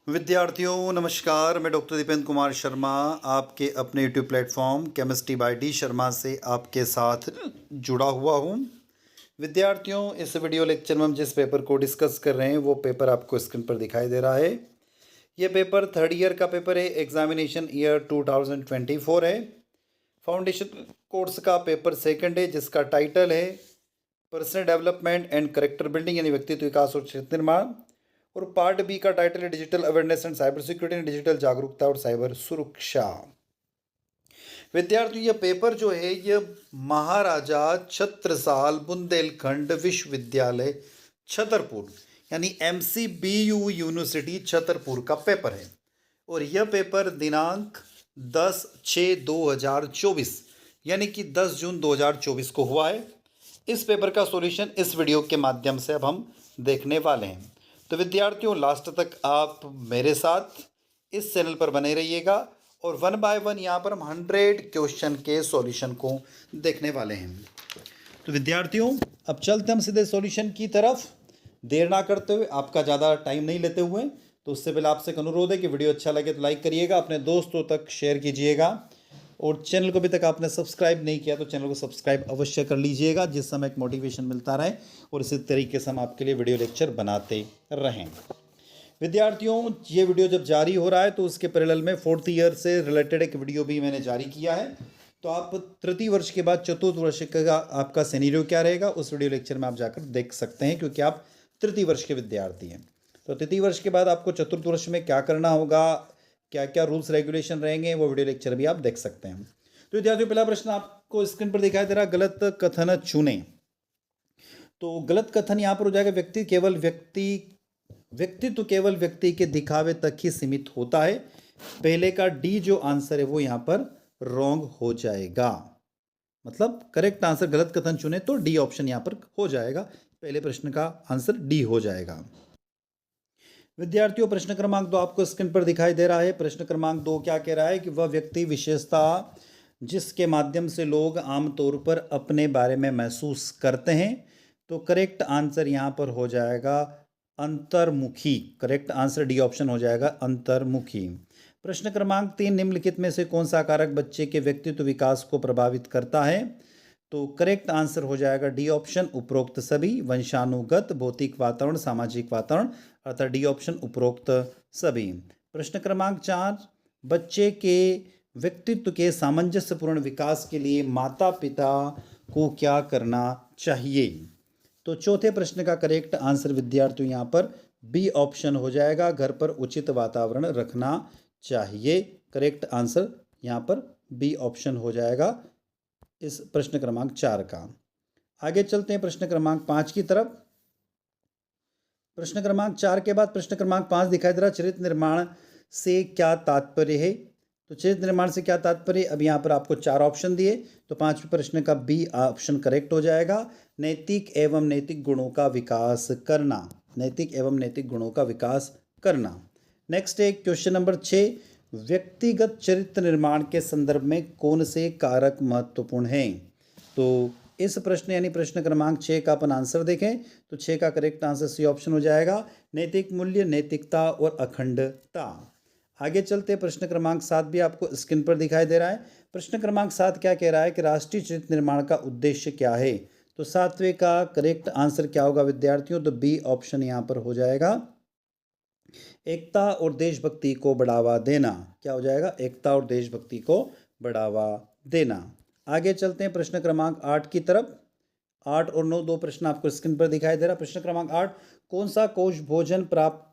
विद्यार्थियों नमस्कार। मैं डॉक्टर दीपेंद्र कुमार शर्मा आपके अपने YouTube platform chemistry bye D Sharma से आपके साथ जुड़ा हुआ हूँ। विद्यार्थियों, इस वीडियो लेक्चर में हम जिस पेपर को डिस्कस कर रहे हैं वो पेपर आपको स्क्रीन पर दिखाई दे रहा है। ये पेपर थर्ड ईयर का पेपर है, एग्जामिनेशन ईयर 2024 है। फाउंडेशन कोर्स का पेपर सेकंड है जिसका टाइटल है personal development and character building यानी व्यक्तित्व विकास और क्षेत्र निर्माण। और पार्ट बी का टाइटल है digital awareness and cyber security, digital जागरूकता और साइबर सुरक्षा। विद्यार्थियों, यह पेपर जो है ये महाराजा छत्रसाल बुंदेलखंड विश्वविद्यालय छतरपुर यानी MCBU यूनिवर्सिटी छतरपुर का पेपर है। और यह पेपर दिनांक 10/6/2024 यानी कि 10 जून 2024 को हुआ है। इस पेपर का सॉल्यूशन इस वीडियो के माध्यम से अब हम देखने वाले हैं। तो विद्यार्थियों, लास्ट तक आप मेरे साथ इस चैनल पर बने रहिएगा और वन बाय वन यहाँ पर हम 100 क्वेश्चन के सॉल्यूशन को देखने वाले हैं। तो विद्यार्थियों, अब चलते हम सीधे सॉल्यूशन की तरफ, देर ना करते हुए, आपका ज़्यादा टाइम नहीं लेते हुए। तो उससे पहले आपसे एक अनुरोध है कि वीडियो अच्छा लगे तो लाइक करिएगा, अपने दोस्तों तक शेयर कीजिएगा और चैनल को अभी तक आपने सब्सक्राइब नहीं किया तो चैनल को सब्सक्राइब अवश्य कर लीजिएगा, जिस समय एक मोटिवेशन मिलता रहे और इसी तरीके से हम आपके लिए वीडियो लेक्चर बनाते रहें। विद्यार्थियों, ये वीडियो जब जारी हो रहा है तो उसके पैरेलल में 4th ईयर से रिलेटेड एक वीडियो भी मैंने जारी किया है। तो आप तृतीय वर्ष के बाद चतुर्थ वर्ष का आपका सिनेरियो क्या रहेगा उस वीडियो लेक्चर में आप जाकर देख सकते हैं, क्योंकि आप तृतीय वर्ष के विद्यार्थी हैं। तो तृतीय वर्ष के बाद आपको चतुर्थ वर्ष में क्या करना होगा, क्या क्या रूल्स रेगुलेशन रहेंगे, वो वीडियो लेक्चर भी आप देख सकते हैं। तो विद्यार्थियों, पहला प्रश्न आपको स्क्रीन पर दिखाई दे रहा है, गलत कथन चुने। तो गलत कथन यहाँ पर हो जाएगा व्यक्तित्व केवल व्यक्ति के दिखावे तक ही सीमित होता है। पहले का डी जो आंसर है वो यहाँ पर रॉन्ग हो जाएगा। मतलब करेक्ट आंसर गलत कथन चुने तो डी ऑप्शन यहाँ पर हो जाएगा। पहले प्रश्न का आंसर डी हो जाएगा। विद्यार्थियों, प्रश्न क्रमांक 2 आपको स्क्रीन पर दिखाई दे रहा है। प्रश्न क्रमांक 2 क्या कह रहा है कि वह व्यक्ति विशेषता जिसके माध्यम से लोग आमतौर पर अपने बारे में महसूस करते हैं। तो करेक्ट आंसर यहाँ पर हो जाएगा अंतर्मुखी। करेक्ट आंसर डी ऑप्शन हो जाएगा अंतर्मुखी। प्रश्न क्रमांक 3, निम्नलिखित में से कौन सा कारक बच्चे के व्यक्तित्व विकास को प्रभावित करता है। तो करेक्ट आंसर हो जाएगा डी ऑप्शन उपरोक्त सभी। वंशानुगत, भौतिक वातावरण, सामाजिक वातावरण, अर्थात डी ऑप्शन उपरोक्त सभी। प्रश्न क्रमांक 4, बच्चे के व्यक्तित्व के सामंजस्यपूर्ण विकास के लिए माता पिता को क्या करना चाहिए। तो चौथे प्रश्न का करेक्ट आंसर विद्यार्थियों यहाँ पर बी ऑप्शन हो जाएगा, घर पर उचित वातावरण रखना चाहिए। करेक्ट आंसर यहाँ पर बी ऑप्शन हो जाएगा इस प्रश्न क्रमांक 4 का। आगे चलते हैं प्रश्न क्रमांक 5 की तरफ। प्रश्न क्रमांक 4 के बाद प्रश्न क्रमांक 5 दिखाई दे रहा, चरित्र निर्माण से क्या तात्पर्य है। तो चरित्र निर्माण से क्या तात्पर्य, अब यहाँ पर आपको 4 ऑप्शन दिए तो 5वें प्रश्न का बी ऑप्शन करेक्ट हो जाएगा। नैतिक एवं नैतिक गुणों का विकास करना। नैतिक एवं नैतिक गुणों का विकास करना। नेक्स्ट है क्वेश्चन नंबर 6, व्यक्तिगत चरित्र निर्माण के संदर्भ में कौन से कारक महत्वपूर्ण हैं। तो इस प्रश्न यानी प्रश्न क्रमांक 6 का अपन आंसर देखें तो 6 का करेक्ट आंसर सी ऑप्शन हो जाएगा, नैतिक मूल्य, नैतिकता और अखंडता। आगे चलते प्रश्न क्रमांक 7 भी आपको स्क्रीन पर दिखाई दे रहा है। प्रश्न क्रमांक 7 क्या कह रहा है कि राष्ट्रीय चरित्र निर्माण का उद्देश्य क्या है। तो 7वें का करेक्ट आंसर क्या होगा विद्यार्थियों, तो बी ऑप्शन यहाँ पर हो जाएगा, एकता और देशभक्ति को बढ़ावा देना। क्या हो जाएगा, एकता और देशभक्ति को बढ़ावा देना। आगे चलते हैं प्रश्न क्रमांक 8 की तरफ। 8 और 9 दो प्रश्न आपको स्क्रीन पर दिखाई दे रहा है। प्रश्न क्रमांक 8, कौन सा कोश भोजन प्राप्त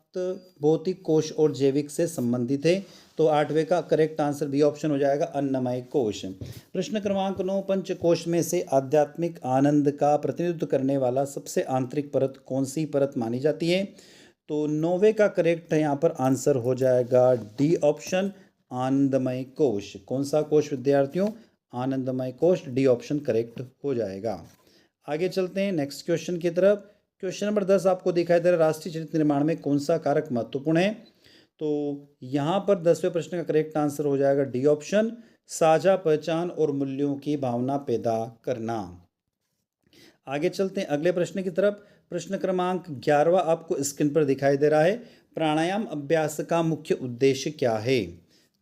भौतिक कोश और जैविक से संबंधित है। तो 8वें का करेक्ट आंसर बी ऑप्शन हो जाएगा, अन्नमय कोश। प्रश्न क्रमांक 9, पंचकोश में से आध्यात्मिक आनंद का प्रतिनिधित्व करने वाला सबसे आंतरिक परत कौन सी परत मानी जाती है। तो 9वें का करेक्ट यहाँ पर आंसर हो जाएगा डी ऑप्शन, आनंदमय कोश। कौन सा कोश विद्यार्थियों, आनंदमय कोश। डी ऑप्शन करेक्ट हो जाएगा। आगे चलते हैं नेक्स्ट क्वेश्चन की तरफ। क्वेश्चन नंबर 10 आपको दिखाई दे रहा है, राष्ट्रीय चरित्र निर्माण में कौन सा कारक महत्वपूर्ण है। तो यहाँ पर 10वें प्रश्न का करेक्ट आंसर हो जाएगा डी ऑप्शन, साझा पहचान और मूल्यों की भावना पैदा करना। आगे चलते हैं अगले प्रश्न की तरफ। प्रश्न क्रमांक 11वां आपको स्क्रीन पर दिखाई दे रहा है। प्राणायाम अभ्यास का मुख्य उद्देश्य क्या है?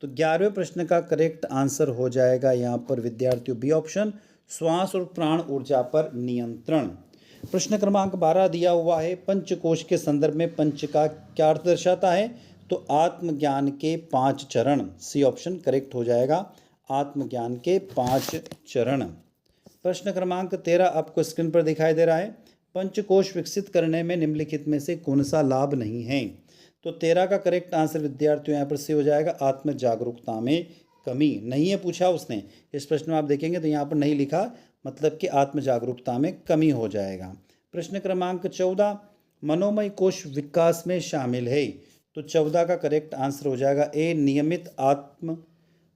तो 11वें प्रश्न का करेक्ट आंसर हो जाएगा यहाँ पर विद्यार्थियों बी ऑप्शन, श्वास और प्राण ऊर्जा पर नियंत्रण। प्रश्न क्रमांक 12 दिया हुआ है, पंचकोश के संदर्भ में पंच का क्या अर्थ दर्शाता है? तो आत्मज्ञान के 5 चरण, सी ऑप्शन करेक्ट हो जाएगा, आत्मज्ञान के 5 चरण। प्रश्न क्रमांक 13 आपको स्क्रीन पर दिखाई दे रहा है, पंचकोश विकसित करने में निम्नलिखित में से कौन सा लाभ नहीं है? तो 13 का करेक्ट आंसर विद्यार्थियों यहाँ पर से हो जाएगा, आत्म जागरूकता में कमी। नहीं है पूछा उसने, इस प्रश्न में आप देखेंगे तो यहाँ पर नहीं लिखा, मतलब कि आत्म जागरूकता में कमी हो जाएगा। प्रश्न क्रमांक 14, मनोमय कोश विकास में शामिल है? तो 14 का करेक्ट आंसर हो जाएगा ए, नियमित आत्म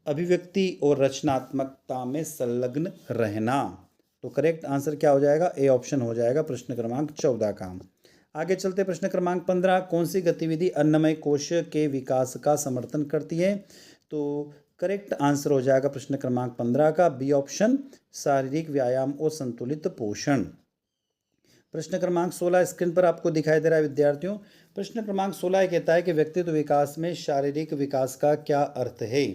अभिव्यक्ति और रचनात्मकता में संलग्न रहना। तो करेक्ट आंसर क्या हो जाएगा? ए ऑप्शन हो जाएगा प्रश्न क्रमांक 14 का। आगे चलते प्रश्न क्रमांक 15, कौन सी गतिविधि अन्नमय कोश के विकास का समर्थन करती है? तो करेक्ट आंसर हो जाएगा प्रश्न क्रमांक 15 का बी ऑप्शन, शारीरिक व्यायाम और संतुलित पोषण। प्रश्न क्रमांक 16 स्क्रीन पर आपको दिखाई दे रहा है विद्यार्थियों। प्रश्न क्रमांक 16 कहता है कि व्यक्तित्व विकास में शारीरिक विकास का क्या अर्थ है?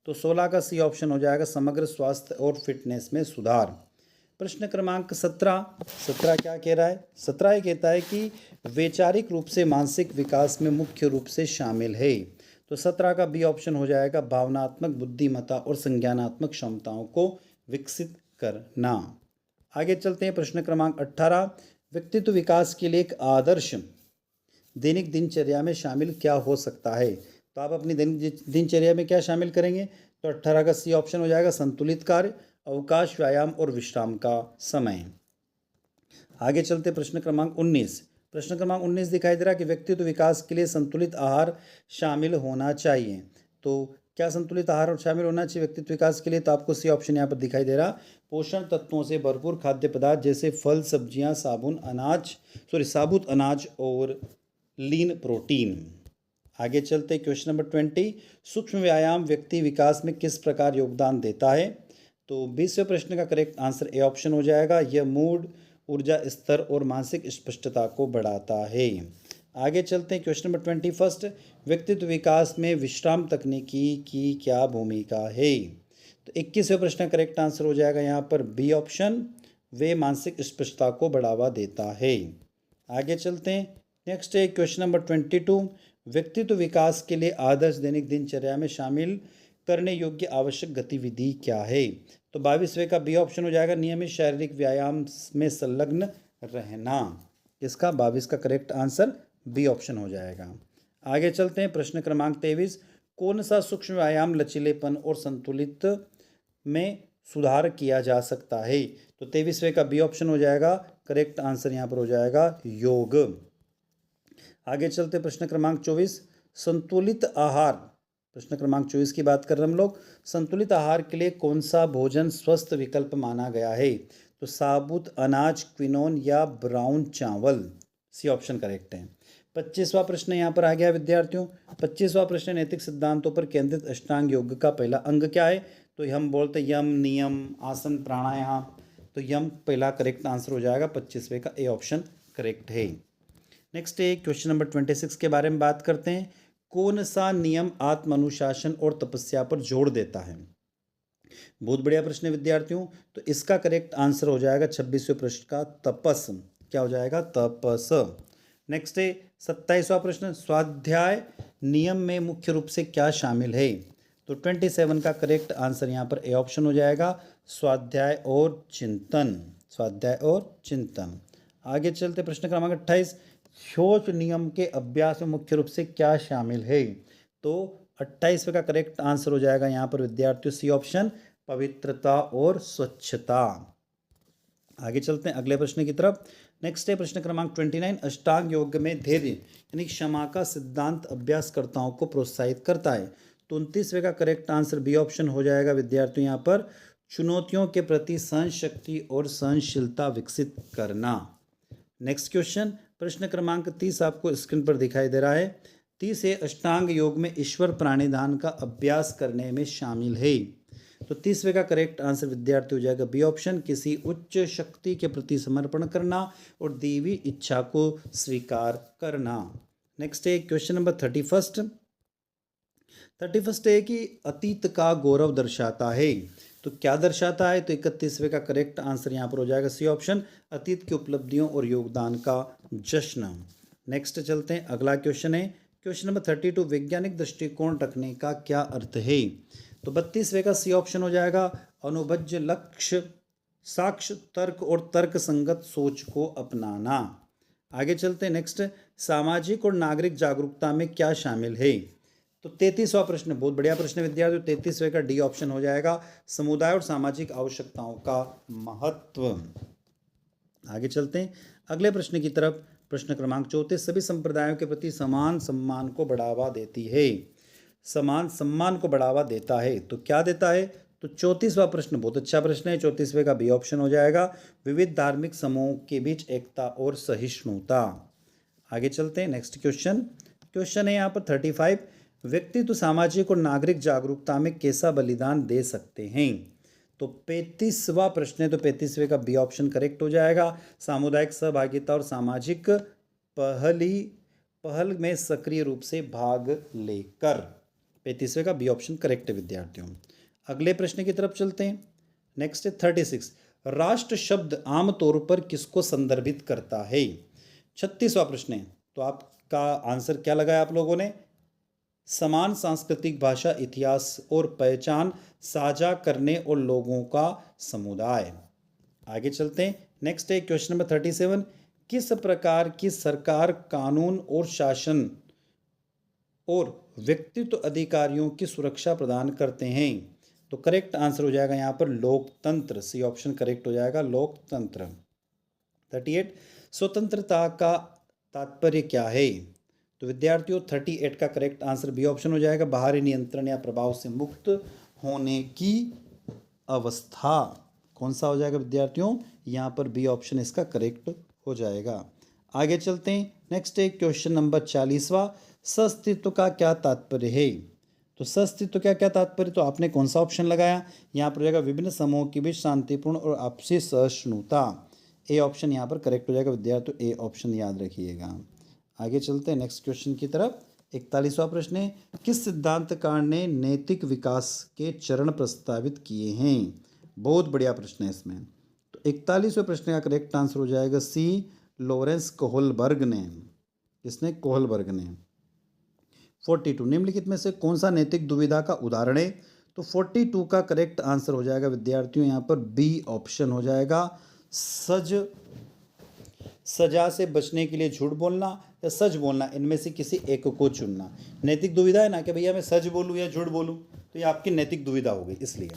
तो 16 का सी ऑप्शन हो जाएगा, समग्र स्वास्थ्य और फिटनेस में सुधार। प्रश्न क्रमांक 17 क्या कह रहा है? 17 ये कहता है कि वैचारिक रूप से मानसिक विकास में मुख्य रूप से शामिल है। तो 17 का बी ऑप्शन हो जाएगा, भावनात्मक बुद्धिमत्ता और संज्ञानात्मक क्षमताओं को विकसित करना। आगे चलते हैं प्रश्न क्रमांक 18, व्यक्तित्व विकास के लिए एक आदर्श दैनिक दिनचर्या में शामिल क्या हो सकता है? तो आप अपनी दैनिक दिनचर्या में क्या शामिल करेंगे? तो 18 का सी ऑप्शन हो जाएगा, संतुलित कार्य, अवकाश, व्यायाम और विश्राम का समय। आगे चलते प्रश्न क्रमांक 19। प्रश्न क्रमांक 19 दिखाई दे रहा है कि व्यक्तित्व विकास के लिए संतुलित आहार शामिल होना चाहिए। तो क्या संतुलित आहार शामिल होना चाहिए व्यक्तित्व विकास के लिए? तो आपको सी ऑप्शन यहाँ पर दिखाई दे रहा, पोषण तत्वों से भरपूर खाद्य पदार्थ जैसे फल, सब्जियां, साबुत अनाज और लीन प्रोटीन। आगे चलते क्वेश्चन नंबर 20, सूक्ष्म व्यायाम व्यक्ति विकास में किस प्रकार योगदान देता है? तो 20वें प्रश्न का करेक्ट आंसर ए ऑप्शन हो जाएगा, यह मूड, ऊर्जा स्तर और मानसिक स्पष्टता को बढ़ाता है। आगे चलते हैं क्वेश्चन नंबर 21, व्यक्तित्व विकास में विश्राम तकनीकी की क्या भूमिका है? तो 21वें प्रश्न का करेक्ट आंसर हो जाएगा यहाँ पर बी ऑप्शन, वे मानसिक स्पष्टता को बढ़ावा देता है। आगे चलते हैं, नेक्स्ट है क्वेश्चन नंबर 22, व्यक्तित्व विकास के लिए आदर्श दैनिक दिनचर्या में शामिल करने योग्य आवश्यक गतिविधि क्या है? तो 22वें का बी ऑप्शन हो जाएगा, नियमित शारीरिक व्यायाम में संलग्न रहना। इसका 22 का करेक्ट आंसर बी ऑप्शन हो जाएगा। आगे चलते हैं प्रश्न क्रमांक 23, कौन सा सूक्ष्म व्यायाम लचीलेपन और संतुलित में सुधार किया जा सकता है? तो 23वें का बी ऑप्शन हो जाएगा, करेक्ट आंसर यहाँ पर हो जाएगा योग। आगे चलते प्रश्न क्रमांक 24, संतुलित आहार, प्रश्न क्रमांक 24 की बात कर रहे हैं हम लोग। संतुलित आहार के लिए कौन सा भोजन स्वस्थ विकल्प माना गया है? तो साबुत अनाज, क्विनोन या ब्राउन चावल, सी ऑप्शन करेक्ट है। 25वां प्रश्न यहाँ पर आ गया विद्यार्थियों। 25वां प्रश्न, नैतिक सिद्धांतों पर केंद्रित अष्टांग योग का पहला अंग क्या है? तो हम बोलते यम, नियम, आसन, प्राणायाम। तो यम पहला करेक्ट आंसर हो जाएगा, 25वें का ए ऑप्शन करेक्ट है। नेक्स्ट है क्वेश्चन नंबर 26 के बारे में बात करते हैं, कौन सा नियम आत्म अनुशासन और तपस्या पर जोर देता है? बहुत बढ़िया प्रश्न है विद्यार्थियों। तो इसका करेक्ट आंसर हो जाएगा 26वें प्रश्न का तपस। क्या हो जाएगा? तपस। नेक्स्ट है 27वां प्रश्न, स्वाध्याय नियम में मुख्य रूप से क्या शामिल है? तो 27 का करेक्ट आंसर यहाँ पर ए ऑप्शन हो जाएगा, स्वाध्याय और चिंतन। स्वाध्याय और चिंतन। आगे चलते प्रश्न क्रमांक 28, शौच नियम के अभ्यास में मुख्य रूप से क्या शामिल है? तो 28वें का करेक्ट आंसर हो जाएगा यहाँ पर विद्यार्थियों सी ऑप्शन, पवित्रता और स्वच्छता। आगे चलते हैं अगले प्रश्न की तरफ। नेक्स्ट है प्रश्न क्रमांक 29, अष्टांग योग में धैर्य यानी क्षमा का सिद्धांत अभ्यासकर्ताओं को प्रोत्साहित करता है। तो 29वें का करेक्ट आंसर बी ऑप्शन हो जाएगा विद्यार्थियों यहाँ पर, चुनौतियों के प्रति सहनशक्ति और सहनशीलता विकसित करना। नेक्स्ट क्वेश्चन, प्रश्न क्रमांक 30 आपको स्क्रीन पर दिखाई दे रहा है। 30 है, अष्टांग योग में ईश्वर प्राणिधान का अभ्यास करने में शामिल है। तो 30वें का करेक्ट आंसर विद्यार्थी हो जाएगा बी ऑप्शन, किसी उच्च शक्ति के प्रति समर्पण करना और दैवी इच्छा को स्वीकार करना। नेक्स्ट है क्वेश्चन नंबर 31। 31 है कि अतीत का गौरव दर्शाता है, तो क्या दर्शाता है? तो 31वें का करेक्ट आंसर यहाँ पर हो जाएगा सी ऑप्शन, अतीत की उपलब्धियों और योगदान का जश्न। नेक्स्ट चलते हैं, अगला क्वेश्चन है क्वेश्चन नंबर 32, वैज्ञानिक दृष्टिकोण रखने का क्या अर्थ है? तो 32वें का सी ऑप्शन हो जाएगा, अनुभज्य लक्ष्य, साक्ष्य, तर्क और तर्क संगत सोच को अपनाना। आगे चलते हैं, नेक्स्ट, सामाजिक और नागरिक जागरूकता में क्या शामिल है? तो 33वां प्रश्न बहुत बढ़िया प्रश्न है विद्यार्थियों, 33वें का डी ऑप्शन हो जाएगा, समुदाय और सामाजिक आवश्यकताओं का महत्व। आगे चलते हैं अगले प्रश्न की तरफ। प्रश्न क्रमांक 34, सभी संप्रदायों के प्रति समान सम्मान को बढ़ावा देती है। समान सम्मान को बढ़ावा देता है, तो क्या देता है? तो 34वां प्रश्न बहुत अच्छा प्रश्न है, 34वें का बी ऑप्शन हो जाएगा, विविध धार्मिक समूहों के बीच एकता और सहिष्णुता। आगे चलते हैं नेक्स्ट क्वेश्चन। क्वेश्चन है यहाँ पर 35, व्यक्तित्व सामाजिक और नागरिक जागरूकता में कैसा बलिदान दे सकते हैं? तो 35वां प्रश्न है, तो 35वें का बी ऑप्शन करेक्ट हो जाएगा, सामुदायिक सहभागिता और सामाजिक पहल में सक्रिय रूप से भाग लेकर। 35वें का बी ऑप्शन करेक्ट है विद्यार्थियों। अगले प्रश्न की तरफ चलते हैं। नेक्स्ट है 36, राष्ट्र शब्द आमतौर पर किसको संदर्भित करता है? 36वां प्रश्न है, तो आपका आंसर क्या लगाया आप लोगों ने? समान सांस्कृतिक भाषा, इतिहास और पहचान साझा करने और लोगों का समुदाय। आगे चलते हैं, नेक्स्ट है क्वेश्चन नंबर 37, किस प्रकार की सरकार कानून और शासन और व्यक्तित्व अधिकारियों की सुरक्षा प्रदान करते हैं? तो करेक्ट आंसर हो जाएगा यहाँ पर लोकतंत्र, सी ऑप्शन करेक्ट हो जाएगा, लोकतंत्र। 38, स्वतंत्रता का तात्पर्य क्या है? तो विद्यार्थियों 38 का करेक्ट आंसर बी ऑप्शन हो जाएगा, बाहरी नियंत्रण या प्रभाव से मुक्त होने की अवस्था। कौन सा हो जाएगा विद्यार्थियों? यहाँ पर बी ऑप्शन इसका करेक्ट हो जाएगा। आगे चलते हैं, नेक्स्ट है क्वेश्चन नंबर 40वां, सस्तित्व का क्या तात्पर्य है? तो सस्तित्व का क्या तात्पर्य? तो आपने कौन सा ऑप्शन लगाया? यहाँ पर हो जाएगा, विभिन्न समूहों के बीच शांतिपूर्ण और आपसी सहिष्णुता। ए ऑप्शन यहाँ पर करेक्ट हो जाएगा विद्यार्थियों, ए ऑप्शन याद रखिएगा। आगे चलते हैं नेक्स्ट क्वेश्चन की तरफ। 41वां प्रश्न है, किस सिद्धांतकार ने नैतिक विकास के चरण प्रस्तावित किए हैं? बहुत बढ़िया प्रश्न है इसमें। तो 41वें प्रश्न का करेक्ट आंसर हो जाएगा सी, लॉरेंस कोहलबर्ग ने। किसने? कोहलबर्ग ने। 42, निम्नलिखित में से कौन सा नैतिक दुविधा का उदाहरण है? तो 42 का करेक्ट आंसर हो जाएगा विद्यार्थियों यहाँ पर बी ऑप्शन हो जाएगा, सजा से बचने के लिए झूठ बोलना या सच बोलना, इनमें से किसी एक को चुनना। नैतिक दुविधा है ना कि भैया मैं सच बोलूं या झूठ बोलूं, तो ये आपकी नैतिक दुविधा होगी, इसलिए।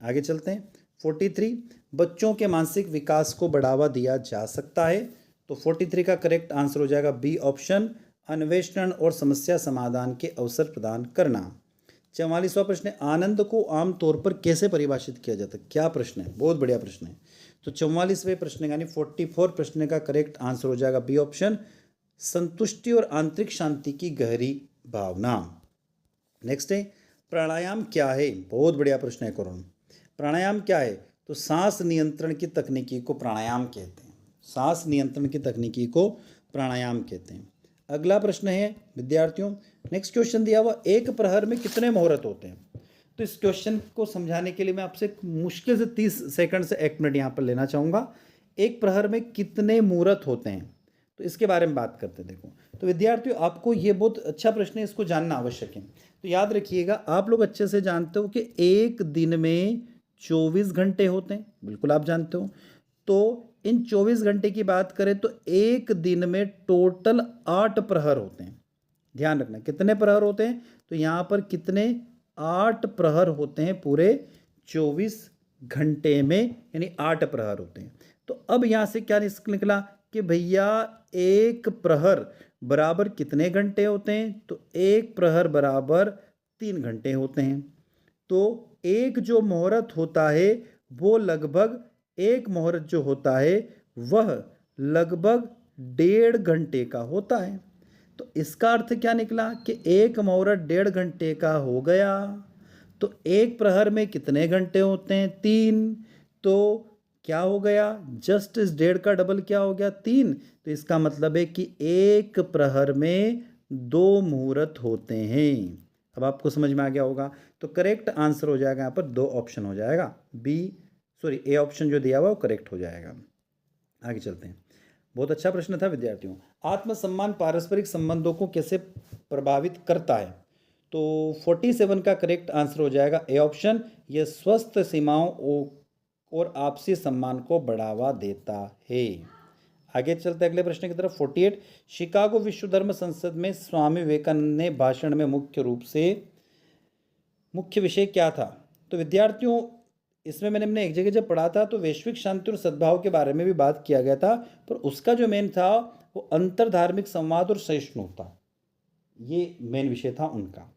आगे चलते हैं 43, बच्चों के मानसिक विकास को बढ़ावा दिया जा सकता है। तो 43 का करेक्ट आंसर हो जाएगा बी ऑप्शन, अन्वेषण और समस्या समाधान के अवसर प्रदान करना। 44वां प्रश्न है, आनंद को आमतौर पर कैसे परिभाषित किया जाता है? क्या प्रश्न है, बहुत बढ़िया प्रश्न है। तो 44वें प्रश्न यानी 44 प्रश्न का करेक्ट आंसर हो जाएगा बी ऑप्शन, संतुष्टि और आंतरिक शांति की गहरी भावना। नेक्स्ट है, प्राणायाम क्या है? बहुत बढ़िया प्रश्न है करुण। प्राणायाम क्या है? तो सांस नियंत्रण की तकनीकी को प्राणायाम कहते हैं। सांस नियंत्रण की तकनीकी को प्राणायाम कहते हैं। अगला प्रश्न है विद्यार्थियों, नेक्स्ट क्वेश्चन दिया हुआ, एक प्रहर में कितने मुहूर्त होते हैं? तो इस क्वेश्चन को समझाने के लिए मैं आपसे मुश्किल से 30 सेकंड से 1 मिनट यहाँ पर लेना चाहूँगा। एक प्रहर में कितने मुहूर्त होते हैं, तो इसके बारे में बात करते हैं। देखो तो विद्यार्थियों, आपको ये बहुत अच्छा प्रश्न है, इसको जानना आवश्यक है। तो याद रखिएगा, आप लोग अच्छे से जानते हो कि एक दिन में 24 घंटे होते हैं, बिल्कुल आप जानते हो। तो इन 24 घंटे की बात करें तो एक दिन में टोटल 8 प्रहर होते हैं। ध्यान रखना कितने प्रहर होते हैं, तो यहाँ पर कितने 8 प्रहर होते हैं पूरे 24 घंटे में, यानी 8 प्रहर होते हैं। तो अब यहाँ से क्या निकला कि भैया एक प्रहर बराबर कितने घंटे होते हैं? तो एक प्रहर बराबर 3 घंटे होते हैं। तो एक जो मुहूर्त होता है वो लगभग, एक मुहूर्त जो होता है वह लगभग 1.5 घंटे का होता है। तो इसका अर्थ क्या निकला कि एक मुहूर्त 1.5 घंटे का हो गया। तो एक प्रहर में कितने घंटे होते हैं? 3। तो क्या हो गया, जस्ट इस 1.5 का डबल क्या हो गया 3। तो इसका मतलब है कि एक प्रहर में 2 मुहूर्त होते हैं। अब आपको समझ में आ गया होगा। तो करेक्ट आंसर हो जाएगा यहाँ पर 2 ऑप्शन हो जाएगा, ए ऑप्शन जो दिया हुआ वो करेक्ट हो जाएगा। आगे चलते हैं। बहुत अच्छा प्रश्न था विद्यार्थियों। आत्मसम्मान पारस्परिक संबंधों को कैसे प्रभावित करता है? तो 47 का करेक्ट आंसर हो जाएगा ए ऑप्शन, ये स्वस्थ सीमाओं और आपसी सम्मान को बढ़ावा देता है। आगे चलते अगले प्रश्न की तरफ। 48, शिकागो विश्व धर्म संसद में स्वामी विवेकानंद ने भाषण में मुख्य विषय क्या था? तो विद्यार्थियों इसमें हमने एक जगह जब पढ़ा था तो वैश्विक शांति और सद्भाव के बारे में भी बात किया गया था, पर उसका जो मेन था वो अंतरधार्मिक संवाद और सहिष्णुता, ये मेन विषय था उनका।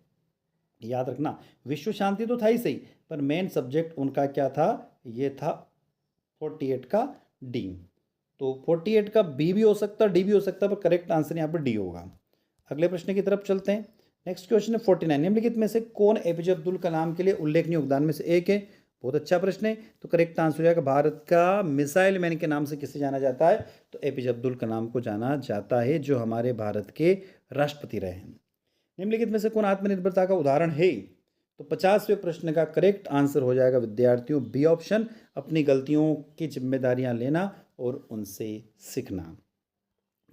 याद रखना, विश्व शांति तो था ही सही, पर मेन सब्जेक्ट उनका क्या था? ये था 48 का डी। तो 48 का बी भी हो सकता, डी भी हो सकता, पर करेक्ट आंसर यहाँ पर डी होगा। अगले प्रश्न की तरफ चलते हैं। नेक्स्ट क्वेश्चन है 49, निम्नलिखित में से कौन एपीजे अब्दुल कलाम के लिए उल्लेखनीय योगदान में से एक है? बहुत अच्छा प्रश्न है। तो करेक्ट आंसर हो जाएगा, भारत का मिसाइल मैन के नाम से किसे जाना जाता है? तो एपीजे अब्दुल कलाम को जाना जाता है, जो हमारे भारत के राष्ट्रपति रहे हैं। निम्नलिखित में से कौन आत्मनिर्भरता का उदाहरण है? तो 50वें प्रश्न का करेक्ट आंसर हो जाएगा विद्यार्थियों बी ऑप्शन, अपनी गलतियों की जिम्मेदारियां लेना और उनसे सीखना।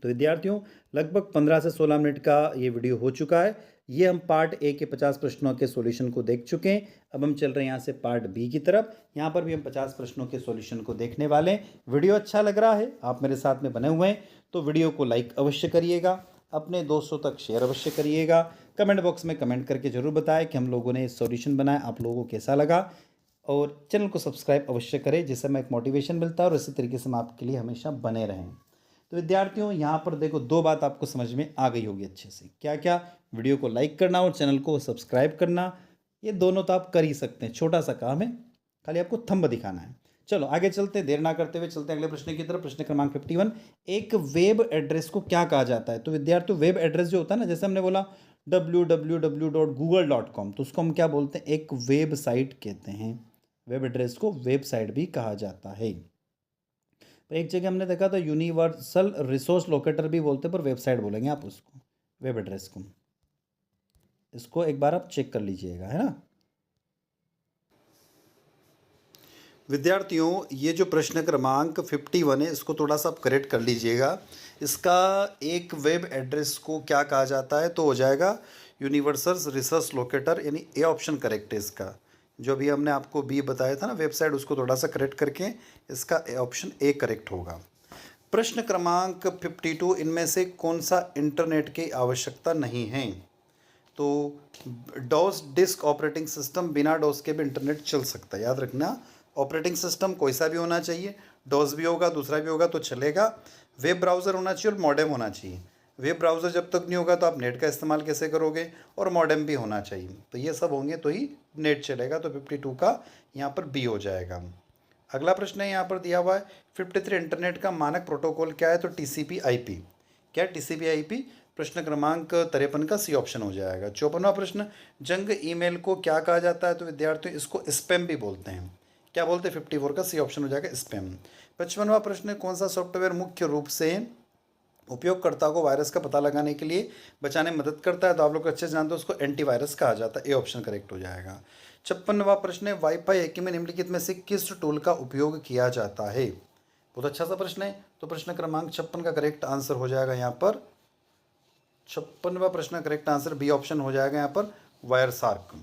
तो विद्यार्थियों लगभग 15 से 16 मिनट का ये वीडियो हो चुका है। ये हम पार्ट ए के 50 प्रश्नों के सॉल्यूशन को देख चुके हैं। अब हम चल रहे हैं यहाँ से पार्ट बी की तरफ। यहाँ पर भी हम 50 प्रश्नों के सॉल्यूशन को देखने वाले हैं। वीडियो अच्छा लग रहा है, आप मेरे साथ में बने हुए हैं, तो वीडियो को लाइक अवश्य करिएगा, अपने दोस्तों तक शेयर अवश्य करिएगा, कमेंट बॉक्स में कमेंट करके जरूर बताएं कि हम लोगों ने सॉल्यूशन बनाया आप लोगों को कैसा लगा, और चैनल को सब्सक्राइब अवश्य करें, जिससे हमें एक मोटिवेशन मिलता है और इसी तरीके से हम आपके लिए हमेशा बने रहें। तो विद्यार्थियों यहाँ पर देखो 2 बात आपको समझ में आ गई होगी अच्छे से। क्या क्या? वीडियो को लाइक करना और चैनल को सब्सक्राइब करना। ये दोनों तो आप कर ही सकते हैं, छोटा सा काम है, खाली आपको थंब दिखाना है। चलो आगे चलते, देर ना करते हुए चलते हैं अगले प्रश्न की तरफ। प्रश्न क्रमांक 51, एक वेब एड्रेस को क्या कहा जाता है? तो विद्यार्थियों वेब एड्रेस जो होता है ना, जैसे हमने बोला www.google.com, तो उसको हम क्या बोलते हैं? एक वेबसाइट कहते हैं। वेब एड्रेस को वेबसाइट भी कहा जाता है। पर एक जगह हमने देखा था यूनिवर्सल रिसोर्स लोकेटर भी बोलते हैं, पर वेबसाइट बोलेंगे आप उसको, वेब एड्रेस को। इसको एक बार आप चेक कर लीजिएगा, है ना विद्यार्थियों? ये जो प्रश्न क्रमांक 51 है, इसको थोड़ा सा आप करेक्ट कर लीजिएगा। इसका एक वेब एड्रेस को क्या कहा जाता है? तो हो जाएगा यूनिवर्सल रिसोर्स लोकेटर, यानी ए ऑप्शन करेक्ट है इसका। जो अभी हमने आपको बी बताया था ना वेबसाइट, उसको थोड़ा सा करेक्ट करके इसका ऑप्शन ए करेक्ट होगा। प्रश्न क्रमांक 52, इनमें से कौन सा इंटरनेट की आवश्यकता नहीं है? तो डॉस डिस्क ऑपरेटिंग सिस्टम, बिना डॉस के भी इंटरनेट चल सकता है। याद रखना, ऑपरेटिंग सिस्टम कोई सा भी होना चाहिए, डॉस भी होगा दूसरा भी होगा तो चलेगा। वेब ब्राउज़र होना चाहिए और मॉडेम होना चाहिए। वेब ब्राउज़र जब तक नहीं होगा तो आप नेट का इस्तेमाल कैसे करोगे? और मॉडेम भी होना चाहिए। तो ये सब होंगे तो ही नेट चलेगा। तो 52 का यहाँ पर बी हो जाएगा। अगला प्रश्न है यहाँ पर दिया हुआ है 53, इंटरनेट का मानक प्रोटोकॉल क्या है? तो TCP/IP। क्या TCP/IP? प्रश्न क्रमांक 53 का सी ऑप्शन हो जाएगा। 54वां प्रश्न, जंग ईमेल को क्या कहा जाता है? तो विद्यार्थियों इसको स्पैम भी बोलते हैं। क्या बोलते हैं? 54 का सी ऑप्शन हो जाएगा स्पैम। 55वां प्रश्न, कौन सा सॉफ्टवेयर मुख्य रूप से उपयोगकर्ता को वायरस का पता लगाने के लिए बचाने में मदद करता है? तो आप लोग अच्छे से जानते हो उसको एंटीवायरस कहा जाता है। ए ऑप्शन करेक्ट हो जाएगा। 56वां प्रश्न है, वाईफाई हैकिंग में निम्नलिखित में से किस टूल का उपयोग किया जाता है? बहुत अच्छा सा प्रश्न है। तो प्रश्न क्रमांक 56 का करेक्ट आंसर हो जाएगा यहाँ पर 56वां प्रश्न करेक्ट आंसर बी ऑप्शन हो जाएगा यहाँ पर वायरशार्क।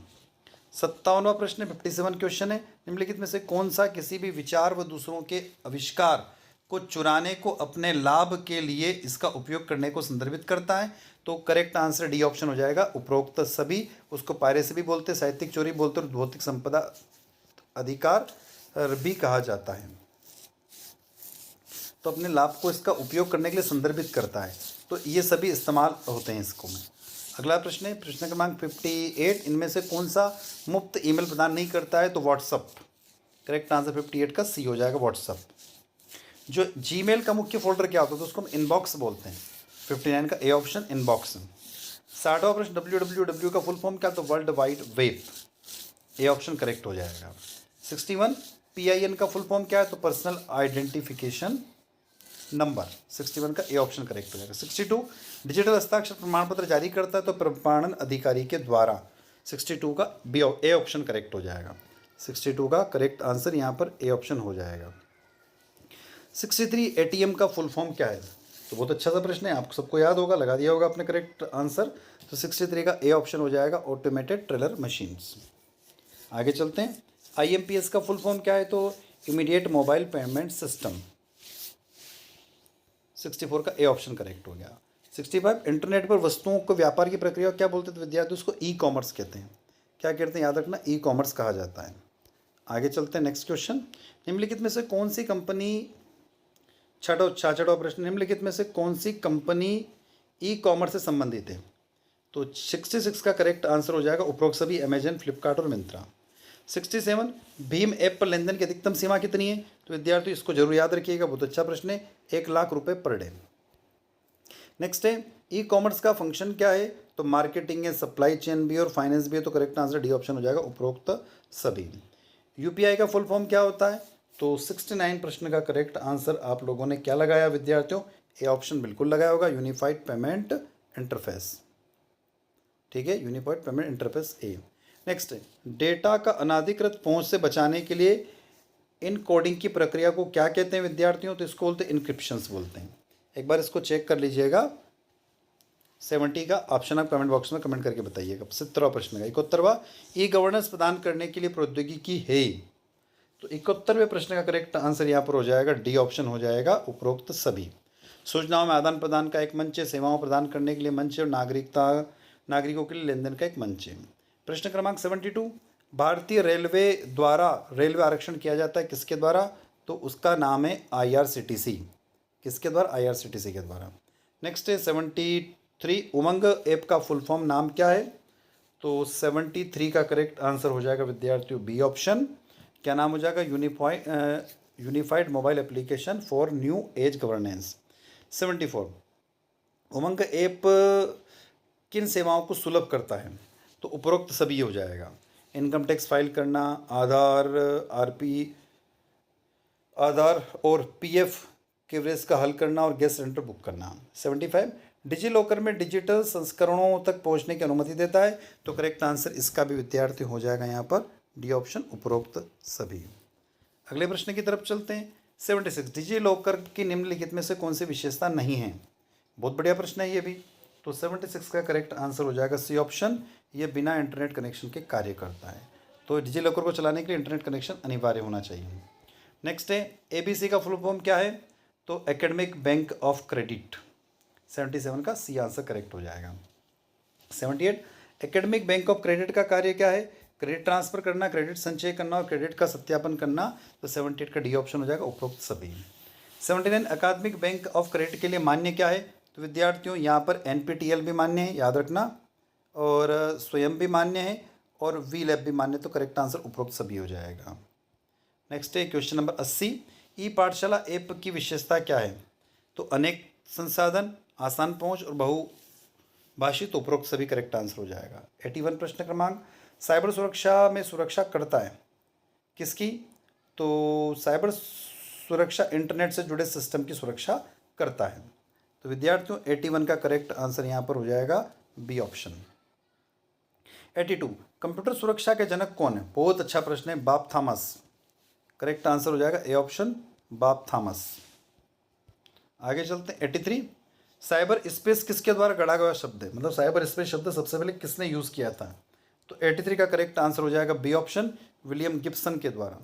57वां प्रश्न 57 क्वेश्चन है, निम्नलिखित में से कौन सा किसी भी विचार व दूसरों के आविष्कार को चुराने को अपने लाभ के लिए इसका उपयोग करने को संदर्भित करता है? तो करेक्ट आंसर डी ऑप्शन हो जाएगा उपरोक्त सभी। उसको पायरेसी भी बोलते, साहित्यिक चोरी बोलते और भौतिक संपदा अधिकार भी कहा जाता है। तो अपने लाभ को इसका उपयोग करने के लिए संदर्भित करता है। तो ये सभी इस्तेमाल होते हैं इसको में। अगला प्रश्न है प्रश्न क्रमांक 58, इनमें से कौन सा मुफ्त ईमेल प्रदान नहीं करता है? तो व्हाट्सअप। करेक्ट आंसर 58 का सी हो जाएगा व्हाट्सअप। जो जीमेल का मुख्य फोल्डर क्या होता है? तो उसको हम इनबॉक्स बोलते हैं। 59 का ए ऑप्शन इनबॉक्स। 60वां प्रश्न www का फुल फॉर्म क्या? तो world wide web. A option correct हो जाएगा। 61 PIN का फुल फॉर्म क्या है? तो पर्सनल आइडेंटिफिकेशन नंबर। 61 का ए ऑप्शन करेक्ट हो जाएगा। 62 डिजिटल हस्ताक्षर प्रमाण पत्र जारी करता है तो प्रमाणन अधिकारी के द्वारा। 62 का ए ऑप्शन करेक्ट हो जाएगा। 62 का करेक्ट आंसर यहाँ पर ए ऑप्शन हो जाएगा। 63 ATM का फुल फॉर्म क्या है? तो बहुत अच्छा सा प्रश्न है, आपको सबको याद होगा, लगा दिया होगा आपने करेक्ट आंसर। तो 63 का ए ऑप्शन हो जाएगा, ऑटोमेटेड टेलर मशीन्स। आगे चलते हैं। IMPS का फुल फॉर्म क्या है? तो इमीडिएट मोबाइल पेमेंट सिस्टम। 64 का ए ऑप्शन करेक्ट हो गया। 65 इंटरनेट पर वस्तुओं को व्यापार की प्रक्रिया क्या बोलते हैं? तो विद्यार्थी उसको ई कॉमर्स कहते हैं। क्या कहते हैं? याद रखना, ई कॉमर्स कहा जाता है। आगे चलते हैं नेक्स्ट क्वेश्चन। निम्नलिखित में से कौन सी कंपनी, छठा प्रश्न, निम्नलिखित में से कौन सी कंपनी ई कॉमर्स से संबंधित है? तो 66 का करेक्ट आंसर हो जाएगा उपरोक्त सभी, अमेजन, फ्लिपकार्ट और मिंत्रा। 67 भीम ऐप पर लेनदेन की अधिकतम सीमा कितनी है? तो विद्यार्थी इसको जरूर याद रखिएगा, बहुत अच्छा प्रश्न है, 1,00,000 रुपये पर डे। नेक्स्ट है, ई कॉमर्स का फंक्शन क्या है? तो मार्केटिंग है, सप्लाई चेन भी और फाइनेंस भी है। तो करेक्ट आंसर डी ऑप्शन हो जाएगा, उपरोक्त सभी। UPI का फुल फॉर्म क्या होता है? तो 69 प्रश्न का करेक्ट आंसर आप लोगों ने क्या लगाया विद्यार्थियों? ए ऑप्शन बिल्कुल लगाया होगा, यूनिफाइड पेमेंट इंटरफेस। ठीक है, यूनिफाइड पेमेंट इंटरफेस ए। नेक्स्ट, डेटा का अनाधिकृत पहुंच से बचाने के लिए इन कोडिंग की प्रक्रिया को क्या कहते हैं विद्यार्थियों? तो इसको बोलते हैं इनक्रिप्शंस बोलते हैं। एक बार इसको चेक कर लीजिएगा। 70 का ऑप्शन आप कमेंट बॉक्स में कमेंट करके बताइएगा। 70वां प्रश्न का 71वां, ई गवर्नेंस प्रदान करने के लिए प्रौद्योगिकी है। तो 71वें प्रश्न का करेक्ट आंसर यहाँ पर हो जाएगा, डी ऑप्शन हो जाएगा, उपरोक्त सभी। सूचनाओं में आदान प्रदान का एक मंच है, सेवाओं प्रदान करने के लिए मंच है और नागरिकों के लिए लेनदेन का एक मंच है। प्रश्न क्रमांक 72, भारतीय रेलवे द्वारा रेलवे आरक्षण किया जाता है, किसके द्वारा? तो उसका नाम है IRCTC। किसके द्वारा? IRCTC के द्वारा। नेक्स्ट है 73, उमंग ऐप का फुल फॉर्म नाम क्या है? तो 73 का करेक्ट आंसर हो जाएगा विद्यार्थियों, बी ऑप्शन। क्या नाम हो जाएगा? Unified mobile application for new age governance. 74, Umang app किन सेवाओं को सुलभ करता है? तो उपरोक्त सभी हो जाएगा। इनकम टैक्स फाइल करना, आधार और PF केवरेज का हल करना और गैस सिलेंडर बुक करना। 75, डिजी लॉकर में डिजिटल संस्करणों तक पहुंचने की अनुमति देता है। तो करेक्ट आंसर इसका भी विद्यार्थी हो जाएगा यहाँ पर, डी ऑप्शन, उपरोक्त सभी। अगले प्रश्न की तरफ चलते हैं। 76, डिजी लॉकर की निम्नलिखित में से कौन सी विशेषता नहीं है? बहुत बढ़िया प्रश्न है ये भी। तो 76 का करेक्ट आंसर हो जाएगा, सी ऑप्शन, ये बिना इंटरनेट कनेक्शन के कार्य करता है। तो डिजी लॉकर को चलाने के लिए इंटरनेट कनेक्शन अनिवार्य होना चाहिए। नेक्स्ट है, ABC का फुल फॉर्म क्या है? तो एकेडमिक बैंक ऑफ क्रेडिट। 77 का सी आंसर करेक्ट हो जाएगा। 78, एकेडमिक बैंक ऑफ क्रेडिट का कार्य क्या है? क्रेडिट ट्रांसफर करना, क्रेडिट संचय करना और क्रेडिट का सत्यापन करना। तो 78 का डी ऑप्शन हो जाएगा, उपरोक्त सभी। 79, अकादमिक बैंक ऑफ क्रेडिट के लिए मान्य क्या है? तो विद्यार्थियों यहाँ पर NPTEL भी मान्य है, याद रखना, और स्वयं भी मान्य है और VLab भी मान्य। तो करेक्ट आंसर उपरोक्त सभी हो जाएगा। नेक्स्ट है क्वेश्चन नंबर 80, ई पाठशाला ऐप की विशेषता क्या है? तो अनेक संसाधन, आसान पहुंच और बहुभाषी। तो उपरोक्त सभी करेक्ट आंसर हो जाएगा। 81 प्रश्न क्रमांक, साइबर सुरक्षा में सुरक्षा करता है किसकी? तो साइबर सुरक्षा इंटरनेट से जुड़े सिस्टम की सुरक्षा करता है। तो विद्यार्थियों 81 का करेक्ट आंसर यहाँ पर हो जाएगा, बी ऑप्शन। 82, कंप्यूटर सुरक्षा के जनक कौन है? बहुत अच्छा प्रश्न है, बॉब थॉमस। करेक्ट आंसर हो जाएगा, ए ऑप्शन, बॉब थॉमस। आगे चलते हैं। 83, साइबर स्पेस किसके द्वारा गढ़ा गया शब्द है? मतलब साइबर स्पेस शब्द सबसे पहले किसने यूज़ किया था? तो 83 का करेक्ट आंसर हो जाएगा, बी ऑप्शन, विलियम गिब्सन के द्वारा।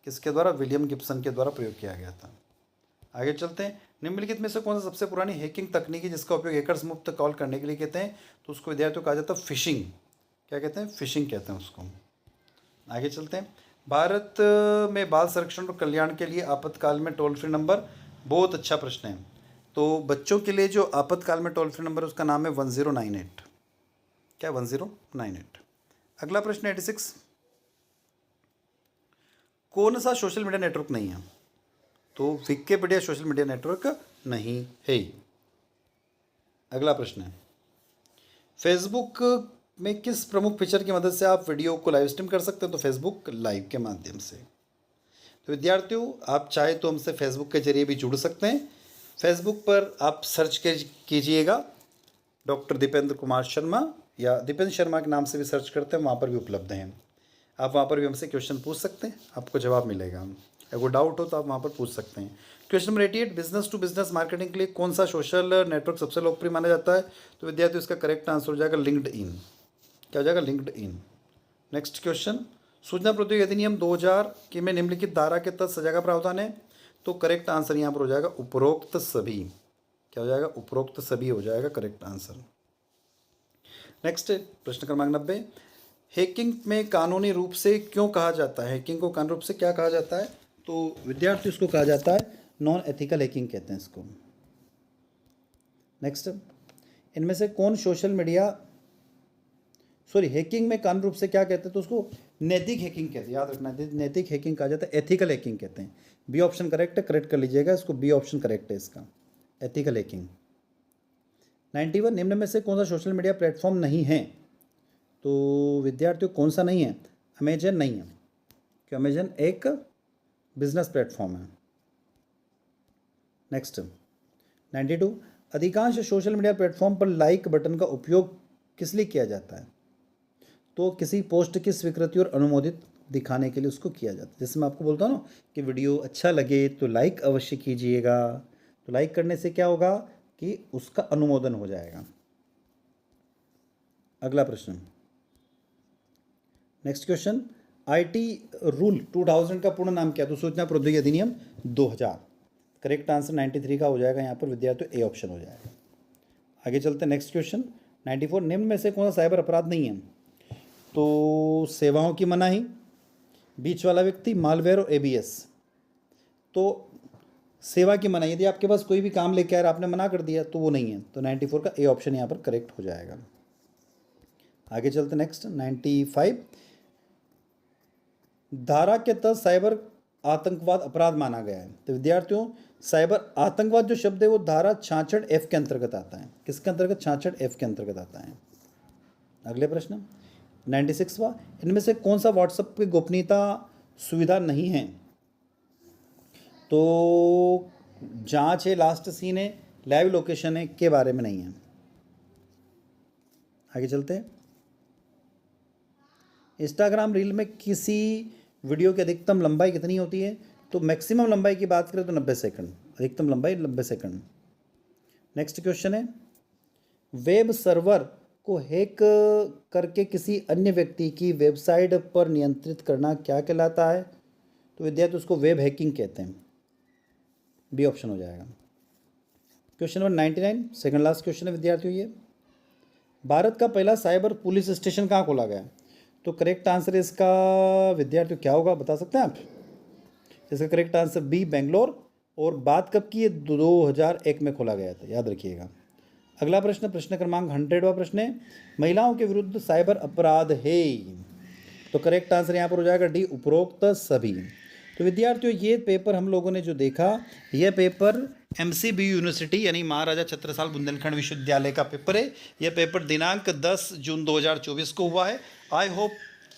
किसके द्वारा? विलियम गिब्सन के द्वारा प्रयोग किया गया था। आगे चलते हैं। निम्नलिखित में से कौन सा सबसे पुरानी हैकिंग तकनीक है जिसका उपयोग हैकर्स मुफ्त कॉल करने के लिए कहते हैं? तो उसको विद्यार्थियों को कहा जाता है फिशिंग। क्या कहते हैं? फिशिंग कहते हैं उसको। आगे चलते हैं। भारत में बाल संरक्षण और कल्याण के लिए आपातकाल में टोल फ्री नंबर, बहुत अच्छा प्रश्न है। तो बच्चों के लिए जो आपातकाल में टोल फ्री नंबर उसका नाम है 1098। क्या? 1098। अगला प्रश्न 86, कौन सा सोशल मीडिया नेटवर्क नहीं है? तो विकिपीडिया सोशल मीडिया नेटवर्क नहीं है। अगला प्रश्न है, फेसबुक में किस प्रमुख फीचर की मदद से आप वीडियो को लाइव स्ट्रीम कर सकते हैं? तो फेसबुक लाइव के माध्यम से। तो विद्यार्थियों, आप चाहे तो हमसे फेसबुक के जरिए भी जुड़ सकते हैं। फेसबुक पर आप सर्च कीजिएगा डॉक्टर दीपेंद्र कुमार शर्मा, या दीपेंद्र शर्मा के नाम से भी सर्च करते हैं, वहाँ पर भी उपलब्ध हैं। आप वहाँ पर भी हमसे क्वेश्चन पूछ सकते हैं, आपको जवाब मिलेगा। अगर कोई डाउट हो तो आप वहाँ पर पूछ सकते हैं। Question number 88, business to business marketing के लिए कौन सा सोशल नेटवर्क सबसे लोकप्रिय माना जाता है? तो विद्यार्थियों, इसका करेक्ट आंसर हो जाएगा लिंक्डइन। क्या हो जाएगा? लिंक्डइन। नेक्स्ट क्वेश्चन, सूचना प्रौद्योगिकी अधिनियम 2000 के में निम्नलिखित धारा के तहत सजा का प्रावधान है? तो करेक्ट आंसर यहाँ पर हो जाएगा उपरोक्त सभी। क्या हो जाएगा? उपरोक्त सभी हो जाएगा करेक्ट आंसर। नेक्स्ट प्रश्न क्रमांक 90, हैकिंग में कानूनी रूप से क्यों कहा जाता है? हैकिंग को कानूनी रूप से क्या कहा जाता है? तो विद्यार्थी, इसको कहा जाता है नॉन एथिकल हैकिंग कहते हैं इसको। नेक्स्ट, इनमें से कौन सोशल मीडिया हैकिंग में कानूनी रूप से क्या कहते हैं? तो उसको नैतिक हैकिंग कहते हैं, याद रखना। नैतिक हैकिंग कहा जाता है, एथिकल हैकिंग कहते हैं। बी ऑप्शन करेक्ट है, करेक्ट कर लीजिएगा इसको, बी ऑप्शन करेक्ट है इसका, एथिकल हैकिंग। 91, निम्न में से कौन सा सोशल मीडिया प्लेटफॉर्म नहीं है? तो विद्यार्थियों, कौन सा नहीं है? अमेजन नहीं है, क्योंकि अमेजन एक बिजनेस प्लेटफॉर्म है। नेक्स्ट 92, अधिकांश सोशल मीडिया प्लेटफॉर्म पर लाइक बटन का उपयोग किस लिए किया जाता है? तो किसी पोस्ट की स्वीकृति और अनुमोदित दिखाने के लिए उसको किया जाता है। जैसे मैं आपको बोलता हूँ ना कि वीडियो अच्छा लगे तो लाइक अवश्य कीजिएगा, तो लाइक करने से क्या होगा कि उसका अनुमोदन हो जाएगा। अगला प्रश्न, नेक्स्ट क्वेश्चन, आईटी रूल 2000 का पूर्ण नाम क्या? तो सूचना प्रौद्योगिकी अधिनियम 2000। करेक्ट आंसर 93 का हो जाएगा यहाँ पर विद्यार्थियों, ए ऑप्शन हो जाएगा। आगे चलते हैं, नेक्स्ट क्वेश्चन 94, निम्न में से कौन सा साइबर अपराध नहीं है? तो सेवाओं की मनाही, बीच वाला व्यक्ति, मालवेयर और एबीएस। तो सेवा की मनाही, यदि आपके पास कोई भी काम लेके आए आपने मना कर दिया तो वो नहीं है, तो 94 का ए ऑप्शन यहाँ पर करेक्ट हो जाएगा। आगे चलते नेक्स्ट 95, धारा के तहत साइबर आतंकवाद अपराध माना गया है। तो विद्यार्थियों, साइबर आतंकवाद जो शब्द है वो धारा 66F के अंतर्गत आता है। किसके अंतर्गत? 66F के अंतर्गत आता है। अगले प्रश्न 96वां, इनमें से कौन सा व्हाट्सएप की गोपनीयता सुविधा नहीं है? तो जांच है, लास्ट सीन है, लाइव लोकेशन है, के बारे में नहीं है। आगे चलते हैं, इंस्टाग्राम रील में किसी वीडियो की अधिकतम लंबाई कितनी होती है? तो मैक्सिमम लंबाई की बात करें तो 90 सेकंड, अधिकतम लंबाई 90 सेकंड। नेक्स्ट क्वेश्चन है, वेब सर्वर को हैक करके किसी अन्य व्यक्ति की वेबसाइट पर नियंत्रित करना क्या कहलाता है? तो विद्यार्थी, उसको वेब हैकिंग कहते हैं, बी ऑप्शन हो जाएगा। Question number 99, second last question है विद्यार्थियों ये, भारत का पहला साइबर पुलिस स्टेशन कहाँ खोला गया? तो करेक्ट आंसर इसका विद्यार्थियों क्या होगा, बता सकते हैं आप? इसका करेक्ट आंसर बी, बेंगलोर। और बात कब की? 2001 में खोला गया था, याद रखिएगा। अगला प्रश्न, प्रश्न क्रमांक 100वां प्रश्न है, महिलाओं के विरुद्ध साइबर अपराध है? तो करेक्ट आंसर यहाँ पर हो जाएगा डी, उपरोक्त सभी। तो विद्यार्थियों, ये पेपर हम लोगों ने जो देखा, यह पेपर MCBU यूनिवर्सिटी यानी महाराजा छत्रसाल बुंदेलखंड विश्वविद्यालय का पेपर है। यह पेपर दिनांक 10 जून 2024 को हुआ है। आई होप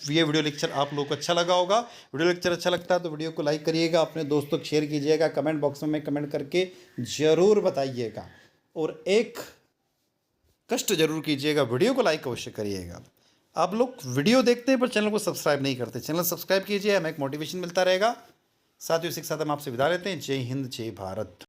ये वीडियो लेक्चर आप लोगों को अच्छा लगा होगा। वीडियो लेक्चर अच्छा लगता है तो वीडियो को लाइक करिएगा, अपने दोस्तों को शेयर कीजिएगा, कमेंट बॉक्स में कमेंट करके ज़रूर बताइएगा, और एक कष्ट जरूर कीजिएगा, वीडियो को लाइक अवश्य करिएगा। आप लोग वीडियो देखते हैं पर चैनल को सब्सक्राइब नहीं करते, चैनल सब्सक्राइब कीजिए, हमें एक मोटिवेशन मिलता रहेगा। साथियों, इसी के साथ हम आपसे विदा लेते हैं। जय हिंद, जय भारत।